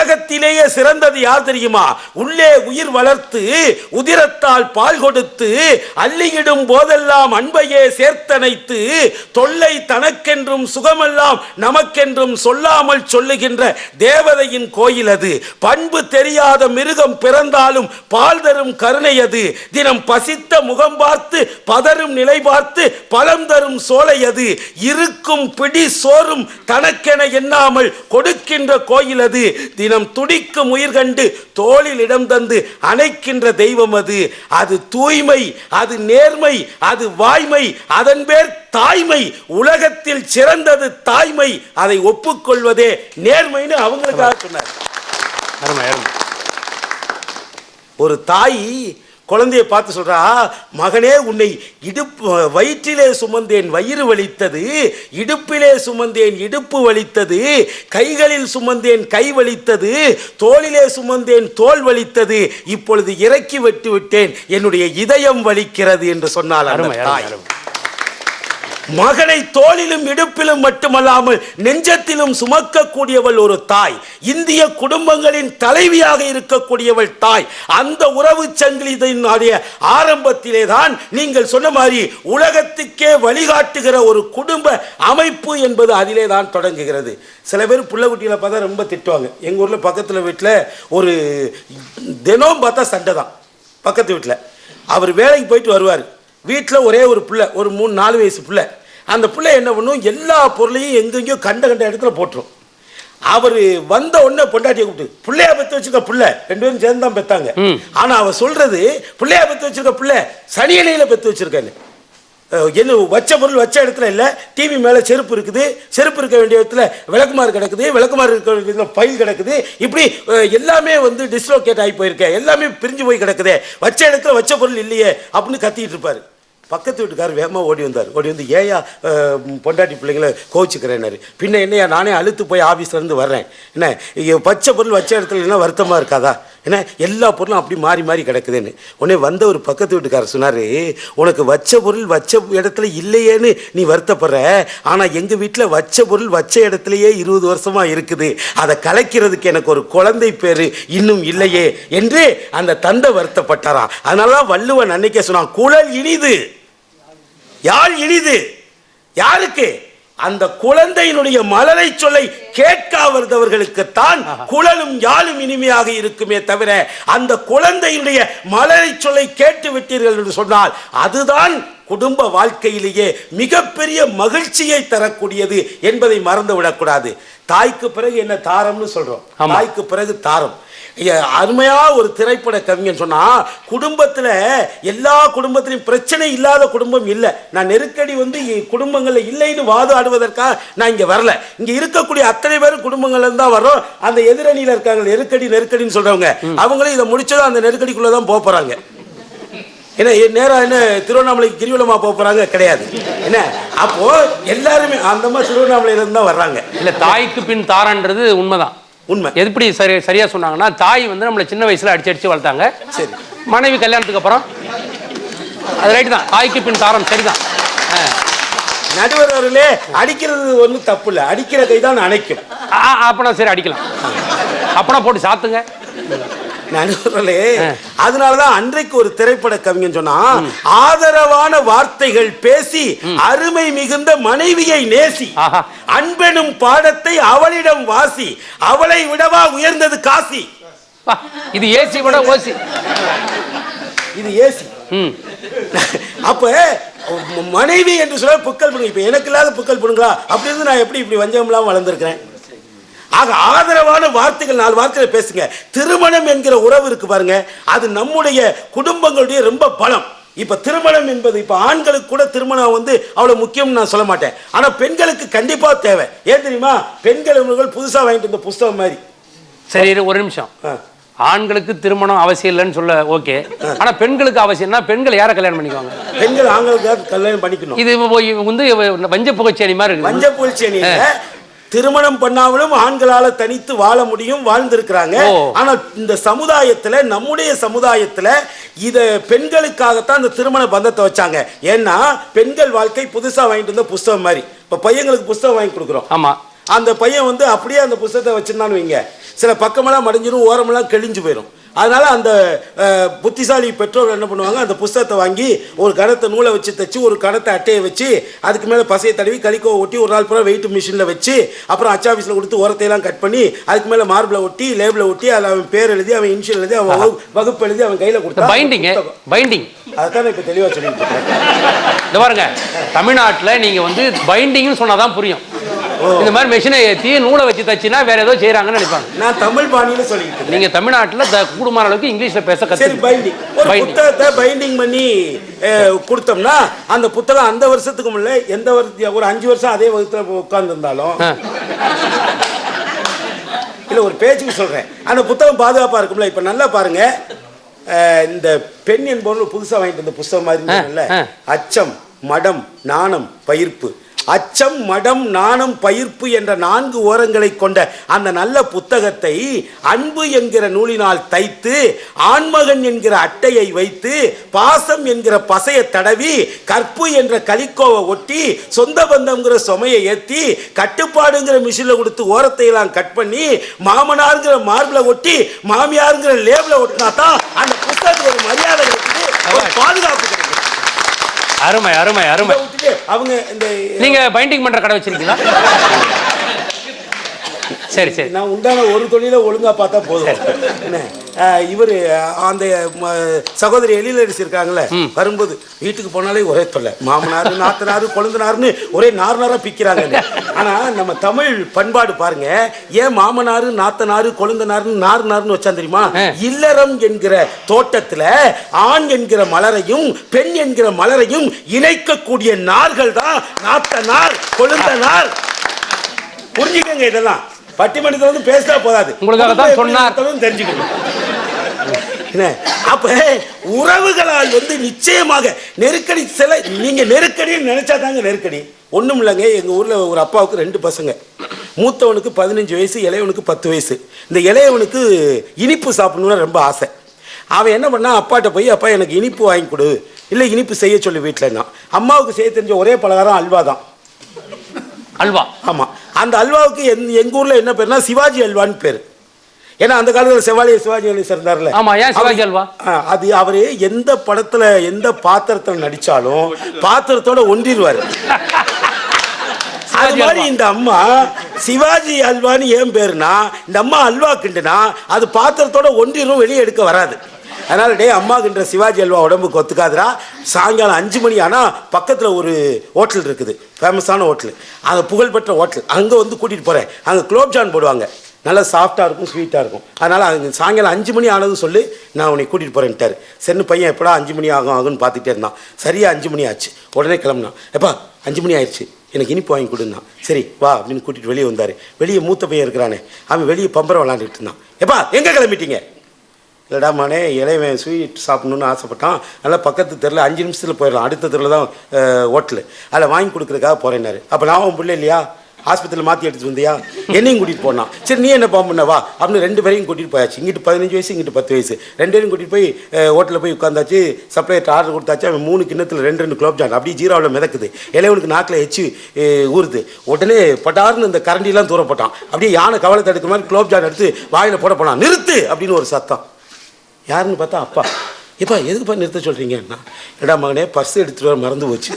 உலகத்திலேயே சிறந்தது யார் தெரியுமா? உள்ளே உயிர் வளர்த்து உதிரத்தால் பால் கொடுத்து அள்ளியிடும் போதெல்லாம் அன்பையே சேர்த்தனைத்து தொல்லை தனக்கென்றும் சுகமெல்லாம் நமக்கென்றும் சொல்லாமல் சொல்லுகின்ற தேவதையின் கோயில் அது. பண்பு தெரியாத மிருகம் பிறந்தாலும் பால் தரும் கருணை அது. தினம் பசித்த முகம் பார்த்து பதரும் நிலை பார்த்து பலம் தரும் சோலை அது. இருக்கும் பிடி சோறும் தனக்கென எண்ணாமல் கொடுக்கின்ற கோயில் அது. தினம் துடிக்கும் உயிர் கண்டு தோளில் இடம் தந்து அணைக்கின்ற தெய்வம் அது. அது தூய்மை, அது நேர்மை, அது வாய்மை, அதன் பேர் தாய்மை. உலகத்தில் சிறந்தது தாய்மை, அதை ஒப்புக்கொள்வதே நேர்மைன்னு அவங்களுக்காக சொன்னார். ஒரு தாய் குழந்தையை பார்த்து சொல்றா, மகனே உன்னை வயிற்றிலே சுமந்தேன் வயிறு வலித்தது, இடுப்பிலே சுமந்தேன் இடுப்பு வலித்தது, கைகளில் சுமந்தேன் கை வலித்தது, தோளிலே சுமந்தேன் தோல் வலித்தது, இப்பொழுது இறக்கி விட்டு விட்டேன் என்னுடைய இதயம் வலிக்கிறது என்று சொன்னால் அந்த தாய். மகனை தோளிலும் இடுப்பிலும் மட்டுமல்லாமல் நெஞ்சத்திலும் சுமக்கக்கூடியவள் ஒரு தாய். இந்திய குடும்பங்களின் தலைவியாக இருக்கக்கூடியவள் தாய். அந்த உறவு சங்கிலியினுடைய ஆரம்பத்திலே தான் நீங்கள் சொன்ன மாதிரி உலகத்துக்கே வழிகாட்டுகிற ஒரு குடும்ப அமைப்பு என்பது அதிலே தான் தொடங்குகிறது. சில பேர் பிள்ளைக்குட்டிகளை பார்த்தா ரொம்ப திட்டுவாங்க. எங்கள் ஊரில் பக்கத்தில் வீட்டில் ஒரு தினம் பார்த்தா சண்டை தான். பக்கத்து வீட்டில் அவர் வேலைக்கு போயிட்டு வருவார். வீட்டில் ஒரே ஒரு பிள்ளை, ஒரு 3-4 வயசு பிள்ளை. அந்த பிள்ளை என்ன பண்ணும், எல்லா பொருளையும் எங்கெங்கயோ கண்ட இடத்துல போட்டுரும். அவர் வந்த உடனே பொண்டாட்டியை கூப்பிட்டு, பிள்ளையா பெற்று வச்சிருக்க பிள்ளை, 2 பேரும் சேர்ந்து தான் பெற்றாங்க. ஆனா அவர் சொல்றது, பிள்ளையா பெற்று வச்சிருக்க பிள்ளை சனியனையில பெற்று வச்சிருக்காரு. என்ன வச்ச பொருள் வச்ச இடத்துல இல்லை. டிவி மேலே செருப்பு இருக்குது, செருப்பு இருக்க வேண்டிய இடத்துல விளக்குமாறு கிடக்குது, விளக்குமாறு இருக்க வேண்டிய இடத்துல ஃபைல் கிடக்குது. இப்படி எல்லாமே டிஸ்லோகேட் ஆகி போயிருக்கேன், எல்லாமே பிரிஞ்சு போய் கிடக்குது, வச்ச இடத்துல வச்ச பொருள் இல்லையே அப்படின்னு கத்திட்டு இருப்பாரு. பக்கத்து வீட்டுக்காரர் வேகமாக ஓடி வந்தார். ஓடி வந்து, ஏயா பொண்டாட்டி பிள்ளைங்களை கோவிச்சுக்கிறேன்னாரு. பின்ன என்னையா, நானே அழுத்து போய் ஆஃபீஸ்லேருந்து வர்றேன், என்ன பச்சை பொருள் வச்ச இடத்துல என்ன வருத்தமாக இருக்காதா, என்ன எல்லா பொருளும் அப்படி மாறி மாறி கிடக்குதுன்னு. உடனே வந்த ஒரு பக்கத்து வீட்டுக்காரர் சொன்னார், உனக்கு வச்ச பொருள் வச்ச இடத்துல இல்லையேன்னு நீ வருத்தப்படுற, ஆனால் எங்கள் வீட்டில் வச்ச பொருள் வச்ச இடத்துலையே 20 வருஷமாக இருக்குது, அதை கலைக்கிறதுக்கு எனக்கு ஒரு குழந்தை பேர் இன்னும் இல்லையே என்று அந்த தந்தை வருத்தப்பட்டாராம். அதனால தான் வள்ளுவன் அன்னைக்கே சொன்னான், குழல் இனிது யாழ் இனிது. யாருக்கு? அந்த குழந்தையினுடைய மலரை சொல்லை கேட்காதவர்களுக்குத்தான் குழலும் யாழும் இனிமையாக இருக்குமே தவிர, அந்த குழந்தையினுடைய மலரை சொல்லை கேட்டு விட்டீர்கள் என்று சொன்னால் அதுதான் குடும்ப வாழ்க்கையிலேயே மிகப்பெரிய மகிழ்ச்சியை தரக்கூடியது என்பதை மறந்து விடக்கூடாது. தாய்க்கு பிறகு என்ன தாரம்னு சொல்றோம், தாய்க்கு பிறகு தாரம். அருமையா ஒரு திரைப்பட கவிஞன் சொன்னா, குடும்பத்துல எல்லா குடும்பத்திலையும் பிரச்சனை இல்லாத குடும்பம் இல்லை. நான் நெருக்கடி குடும்பங்கள்ல இல்லைன்னு வாதாடுவதற்காக நான் இங்க வரல. இங்க இருக்கக்கூடிய அத்தனை பேரும் குடும்பங்கள்ல தான் வரோம். அந்த எதிரணியில இருக்காங்க நெருக்கடி நெருக்கடின்னு சொல்றவங்க, அவங்களும் இதை முடிச்சதும் அந்த நெருக்கடிக்குள்ளதான் போக போறாங்க. என்ன நேரம் என்ன திருவண்ணாமலைக்கு கிரிவலமா போக போறாங்க கிடையாது. என்ன அப்போ எல்லாருமே அந்த மாதிரி திருவண்ணாமலையில இருந்து தான் வர்றாங்க. இல்ல, தாய்க்கு பின் தாரன்றது உண்மைதான். உண்மை எப்படி சரியா சொன்னாங்கன்னா, தாய் நம்மளை சின்ன வயசுல அடிச்சு வளர்த்தாங்க. சரி, மனைவி கல்யாணத்துக்கு அப்புறம் அது ரைட்டு தான், தாய்க்கு பின் தாரம் சரிதான். நடுவர் அவர்களே, அடிக்கிறது ஒன்றும் தப்பு இல்லை, அடிக்கிற கை தான் அணைக்கும். அப்பனா சரி அடிக்கலாம், அப்பனா போட்டு சாத்துங்க. நடுவர்களே, அதனாலதான் அன்றைக்கு ஒரு திரைப்பட கவிஞன் சொன்னா, ஆதரவான வார்த்தைகள் பேசி அருமை மிகுந்த மனைவியை நேசி, அன்பெனும் பாடத்தை அவளிடம் வாசி, அவளை விடவா உயர்ந்தது காசி. இது ஏசி விட ஓசி, இது ஏசி. அப்ப மனைவி என்று சொல்ல புக்கல் பண்ணுங்க. இப்ப எனக்கு இல்லாத புக்கல் பண்ணுங்களா அப்படி இருந்து நான் எப்படி இப்படி வஞ்சம் இல்லாம வளர்ந்துருக்கிறேன். ஆக ஆதரவான வார்த்தைகள் 4 வார்த்தைகள் பேசுங்க. திருமணம் என்கிற உறவு இருக்கு பாருங்க, அது நம்முடைய குடும்பங்களுடைய ரொம்ப பலம். இப்ப திருமணம் என்பது இப்ப ஆண்களுக்கு கூட திருமணம் அவ்வளவு முக்கியம் நான் சொல்ல மாட்டேன். ஆனா பெண்களுக்கு கண்டிப்பா தேவை. ஏன் தெரியுமா? பெண்கள் புதுசா வாங்கிட்டு வந்த புஸ்தகம் மாதிரி. சரி, ஒரு நிமிஷம். ஆண்களுக்கு திருமணம் அவசியம் இல்லைன்னு சொல்ல ஓகே, ஆனா பெண்களுக்கு அவசியம்னா பெண்கள் யாரை கல்யாணம் பண்ணிக்குவாங்க? பெண்கள் ஆண்களுக்கு கல்யாணம் பண்ணிக்கணும். இது வஞ்ச புகழ்ச்சேனி மாதிரி இருக்கு. வஞ்ச புகழ்ச்சேனி திருமணம் பண்ணாமலும் ஆண்களால தனித்து வாழ முடியும், வாழ்ந்திருக்கிறாங்க. ஆனா இந்த சமுதாயத்துல, நம்முடைய சமுதாயத்துல இத பெண்களுக்காகத்தான் இந்த திருமண பந்தத்தை வச்சாங்க. ஏன்னா பெண்கள் வாழ்க்கை புதுசா வாங்கிட்டு வந்த புஸ்தகம் மாதிரி. இப்ப பையங்களுக்கு புஸ்தகம் வாங்கி கொடுக்குறோம். ஆமா, அந்த பையன் வந்து அப்படியே அந்த புத்தகத்தை வச்சிருந்தான்னு வைங்க, சில பக்கமெல்லாம் மடிஞ்சிடும், ஓரமெல்லாம் கிழிஞ்சு போயிடும். அதனால அந்த புத்திசாலி பெற்றோர்கள் என்ன பண்ணுவாங்க, அந்த புத்தகத்தை வாங்கி ஒரு கணத்தை நூலை வச்சு தைச்சு, ஒரு கணத்தை அட்டையை வச்சு, அதுக்கு மேலே பசையை தடவி கலிக்கோ ஒட்டி, ஒரு நாள் பூரா வெயிட் மிஷினில் வச்சு, அப்புறம் அச்சாஃபீஸில் கொடுத்து ஓரத்தையெல்லாம் கட் பண்ணி, அதுக்கு மேலே மார்பிளை ஒட்டி, லேபிளை ஒட்டி, அதில் அவன் பேர் எழுதி, அவன் இனிஷியல் எழுதி, அவன் வகுப்பு எழுதி, அவன் கையில் கொடுத்தா பைண்டிங். அதுதான் இப்போ தெளிவாக சொல்லிட்டு இருக்கேன். இந்த பாருங்க, தமிழ்நாட்டில் நீங்கள் வந்து பைண்டிங்னு சொன்னாதான் புரியும். இந்த மாதிரி மெஷினை ஏற்றி நூலை வச்சு தச்சுனா வேற ஏதோ செய்யறாங்கன்னு நினைப்பாங்க. நான் தமிழ் பாணியில சொல்லிட்டு, நீங்க தமிழ்நாட்டில் கூடுமான அளவுக்கு இங்கிலீஷ்ல பேச கற்றுக். பைண்டிங் ஒரு புத்தகத்தை பைண்டிங் பண்ணி கொடுத்தோம்னா, அந்த புத்தகம் அந்த வருஷத்துக்கு முன்னே எந்த வருஷம், ஒரு 5 வருஷம் அதே வகுத்துல உட்கார்ந்து இருந்தாலும் இல்ல, ஒரு பேச்சுக்கு சொல்றேன், அந்த புத்தகம் பாதுகாப்பா இருக்கும்ல. இப்ப நல்லா பாருங்க, இந்த பெண் என்பவர்கள் புதுசா வாங்கிட்டு இந்த புத்தகம் மாதிரி அச்சம், மடம், நாணம், பயிர்ப்பு. அச்சம், மடம், நாணம், பயிர்ப்பு என்ற 4 ஓரங்களை கொண்ட அந்த நல்ல புத்தகத்தை அன்பு என்கிற நூலினால் தைத்து, ஆண்மகன் என்கிற அட்டையை வைத்து, பாசம் என்கிற பசையை தடவி, கற்பு என்ற கலிக்கோவை ஒட்டி, சொந்த பந்தம்ங்கிற சுமையை ஏற்றி, கட்டுப்பாடுங்கிற மிஷினில் கொடுத்து ஓரத்தை எல்லாம் கட் பண்ணி, மாமனாருங்கிற மார்பிளை ஒட்டி, மாமியாருங்கிற லேபிளை ஒட்டினா தான் அந்த புத்தகத்துக்கு ஒரு மரியாதை கிடைக்குது, ஒரு பாதுகாப்பு கிடைக்குது. அருமை அருமை அருமை. அவங்க இந்த நீங்க பைண்டிங் பண்ற கடை வச்சிருக்கீங்களா? சரி சரி, நான் உண்டான ஒரு தொழிலை ஒழுங்கா பார்த்தா போதும். என்ன இவர் அந்த சகோதரி எழிலரசி இருக்காங்களே, வரும்போது வீட்டுக்கு போனாலே ஒரே தொல்லை, மாமனாரு, நாத்தனாரு, கொழுந்தனாருன்னு ஒரே நார்னாரா பிக்கிறாங்க. ஆனா நம்ம தமிழ் பண்பாடு பாருங்க, ஏன் மாமனாரு, நாத்தனாரு, கொழுந்தனாருன்னு நார்னாருன்னு வச்சா தெரியுமா? இல்லறம் என்கிற தோட்டத்துல ஆண் என்கிற மலரையும் பெண் என்கிற மலரையும் இணைக்கக்கூடிய நார்கள் தான் நாத்தனார், கொழுந்தனார். புரிஞ்சுக்கங்க, இதெல்லாம் பட்டிமன்றத்தில் வந்து பேசினா போதாது, உங்களுக்காக தான் சொன்னார், தெரிஞ்சுக்கணும். அப்ப உறவுகளால் வந்து நிச்சயமாக நெருக்கடி, சில நீங்க நெருக்கடி நினைச்சா தாங்க நெருக்கடி. ஒண்ணும் இல்லைங்க, எங்க ஊர்ல ஒரு அப்பாவுக்கு 2 பசங்க, மூத்தவனுக்கு 15 வயசு, இளையவனுக்கு 10 வயசு. இந்த இளையவனுக்கு இனிப்பு சாப்பிடணும்னு ரொம்ப ஆசை. அவன் என்ன பண்ணா, அப்பாட்ட போய், அப்பா எனக்கு இனிப்பு வாங்கி கொடு, இல்லை இனிப்பு செய்ய சொல்லி வீட்டில். அம்மாவுக்கு செய்ய தெரிஞ்ச ஒரே பலகாரம் அல்வா தான். அல்வா? ஆமா. அந்த அல்வாவுக்கு எங்க ஊர்ல என்ன பேருனா சிவாஜி அல்வான்னு பேரு. ஏன்னா அந்த காலத்தில் சிவாஜி கணேசன் இருந்தார்ல. ஆமா, ஏன் சிவாஜி அல்வா? அது அவரு எந்த படத்துல எந்த பாத்திரத்தில் நடிச்சாலும் பாத்திரத்தோட ஒன்றிடுவாரு. அது மாதிரி இந்த அம்மா சிவாஜி அல்வான்னு ஏன் பேருனா, இந்த அம்மா அல்வா கிண்டுனா அது பாத்திரத்தோட ஒன்றிடும், வெளியே எடுக்க வராது. அதனால டே அம்மாக்குன்ற சிவாஜி அல்வா உடம்புக்கு ஒத்துக்காதுரா. சாயங்காலம் 5 மணி ஆனால் பக்கத்தில் ஒரு ஹோட்டல் இருக்குது, ஃபேமஸான ஹோட்டல், அந்த புகழ்பெற்ற ஹோட்டல். அங்கே வந்து கூட்டிகிட்டு போகிறேன். அங்கே குலோப்ஜான் போடுவாங்க, நல்லா சாஃப்டாக இருக்கும், ஸ்வீட்டாக இருக்கும். அதனால் அங்கே சாயங்காலம் 5 மணி ஆனதும் சொல்லி நான் உன்னை கூட்டிகிட்டு போகிறேன்ட்டார். சென்னு பையன் எப்படா 5 மணி ஆகும்னு பார்த்துட்டே இருந்தான். சரியாக 5 மணி ஆச்சு. உடனே கிளம்புனான். எப்பா 5 மணி ஆயிடுச்சு, எனக்கு இனிப்பு வாங்கி கொடுந்தான். சரி வா அப்படின்னு கூட்டிகிட்டு வெளியே வந்தார். வெளியே மூத்த பையன் இருக்கிறானே, அவன் வெளியே பம்பரம் விளாண்டுட்டு இருந்தான். எப்பா எங்கே கிளம்பிட்டீங்க? இல்லைடா மானே, இளையவன் ஸ்வீட் சாப்பிட்ணுன்னு ஆசைப்பட்டான், அதனால் பக்கத்து தெருவில் 5 நிமிஷத்தில் போயிடலாம், அடுத்த தெருவில் தான் ஹோட்டலு, அதில் வாங்கி கொடுக்குறதுக்காக போகிறேன்னாரு. அப்போ நான் அவன் பிள்ளை இல்லையா, ஹாஸ்பிட்டலில் மாற்றி எடுத்துட்டு வந்தியா, என்னையும் கூட்டிகிட்டு போனான். சரி நீ என்ன பண்ணவா அப்படின்னு 2 பேரையும் கூட்டிகிட்டு போயாச்சு. இங்கிட்டு 15 வயசு, இங்கிட்டு 10 வயசு, 2 பேரும் கூட்டிகிட்டு போய் ஹோட்டலில் போய் உட்காந்தாச்சு. சப்ளையர்ட்ட ஆர்டர் கொடுத்தாச்சு. அவன் 3 கிண்ணத்தில் 2 குலோப்ஜான் அப்படியே ஜீராவில் மிதக்குது. இளையவனுக்கு நாக்கில் எச்சு ஊறுது. உடனே பட்டார்னு இந்த கரண்டிலாம் தூரப்பட்டான். அப்படியே யானை கவலை தடுக்கிற மாதிரி குலோப்ஜான் எடுத்து வாயில் போட போனான். நிறுத்து அப்படின்னு ஒரு சத்தம். யாருன்னு பார்த்தா அப்பா. எப்பா எதுக்குப்பா நிறுத்த சொல்கிறீங்கன்னா, எடா மகனே பர்ஸ் எடுத்துகிட்டு வர மறந்து போச்சு,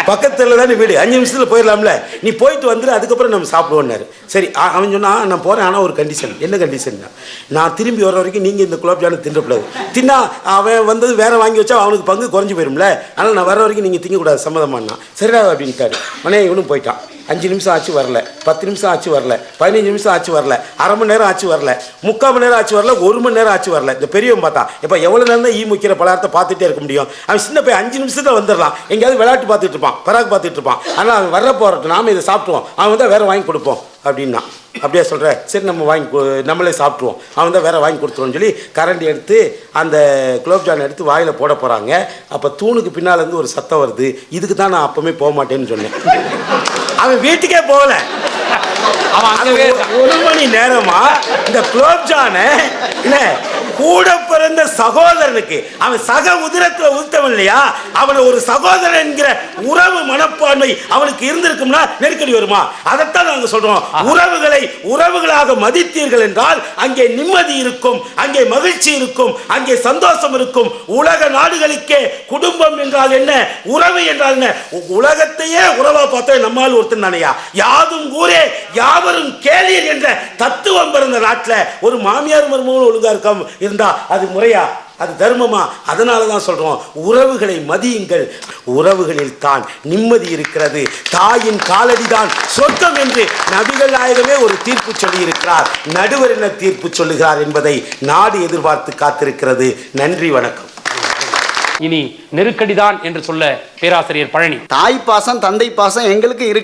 பக்கத்தில் தானே வீடு, 5 நிமிஷத்தில் போயிடலாம்ல, நீ போயிட்டு வந்துடு, அதுக்கப்புறம் நம்ம சாப்பிடுவோன்னாரு. சரி அவன் சொன்னான், நான் போகிறேன், ஆனால் ஒரு கண்டிஷன். என்ன கண்டிஷன்னா, நான் திரும்பி வர வரைக்கும் நீங்கள் இந்த குலோப்ஜானை தின்றக்கூடாது. தின்னா அவன் வந்தது வேற வாங்கி வச்சா அவனுக்கு பங்கு குறைஞ்சி போயிடும்ல, அதனால் நான் வர வரைக்கும் நீங்கள் திங்கக்கூடாது, சம்மதமானா. சரிடா அப்படின்ட்டாரு. மனே இவனும் போயிட்டான். 5 நிமிஷம் ஆச்சு வரல, 10 நிமிஷம் ஆச்சு வரல, 15 நிமிஷம் ஆச்சு வரல, அரை மணி நேரம் ஆச்சு வரல, 3/4 மணி நேரம் ஆச்சு வரல, 1 மணி நேரம் ஆச்சு வரல. இந்த பெரியவன் பார்த்தா, இப்போ எவ்வளோ நேரம் தான் முக்கிற பலகாரத்தை பார்த்துட்டே இருக்க முடியும்? அவன் சின்ன போய் 5 நிமிஷத்தில் வந்துடலாம், எங்கேயாவது விளையாட்டு பார்த்துட்டு இருப்பான், பராக்கு பார்த்துட்டு இருப்பான். ஆனால் அவன் வர்ற போகிறட்டும், நாம இதை சாப்பிடுவோம், அவன் வந்து வேற வாங்கி கொடுப்போம் அப்படின்னா. அப்படியே சொல்கிறேன், சரி நம்ம நம்மளே சாப்பிட்ருவோம், அவன் தான் வேற வாங்கி கொடுத்துருவோம்னு சொல்லி கரண்டி எடுத்து அந்த குலோப்ஜான் எடுத்து வாயில் போட போகிறாங்க. அப்போ தூணுக்கு பின்னால் இருந்து ஒரு சத்தம் வருது. இதுக்கு தான் நான் அப்பவுமே போக மாட்டேன்னு சொன்னேன். அவன் வீட்டுக்கே போகல. 1 மணி நேரமா இந்த குலோப்ஜானை என்ன கூட பிறந்த சகோதரனுக்கு அவன் சக உதிரத்துல உதித்தவன் இல்லையா, அவனை ஒரு சகோதரன் என்கிற உறவு மனப்பான்மை அவனுக்கு இருந்திருக்கும்னா நெருக்கடி வருமா? அதைத்தான் நாங்க சொல்றோம். உறவுகளை உறவுகளாக மதித்தீர்கள் என்றால் அங்கே நிம்மதி இருக்கும், அங்கே மகிழ்ச்சி இருக்கும், அங்கே சந்தோஷம் இருக்கும். உலக நாடுகளுக்கே குடும்பம் என்றால் என்ன, உறவு என்றால் என்ன? உலகத்தையே உறவா பார்த்தா நம்மால் ஒருத்தன் தானையா. யாதும் ஊரே யாவரும் கேளீர் என்ற தத்துவம் பிறந்த நாட்டில் ஒரு மாமியார் மருமகன் ஒழுங்கா இருக்காம இருந்தா அது முறையா, அது தர்மமா? அதனால தான் சொல்றோம், உறவுகளை மதியுங்கள். உறவுகளில் தான் நிம்மதி இருக்கிறது. தாயின் காலடிதான் சொர்க்கம் என்று நபிகள் நாயகமே ஒரு தீர்ப்பு சொல்லி இருக்கிறார். நடுவர் என்ன தீர்ப்பு சொல்லுகிறார் என்பதை நாடு எதிர்பார்த்து காத்திருக்கிறது. நன்றி, வணக்கம். இனி நெருக்கடிதான் என்று சொல்ல பேராசிரியர் பழனி. தாய் பாசம் தந்தை பாசம் எங்களுக்கு இருக்கு.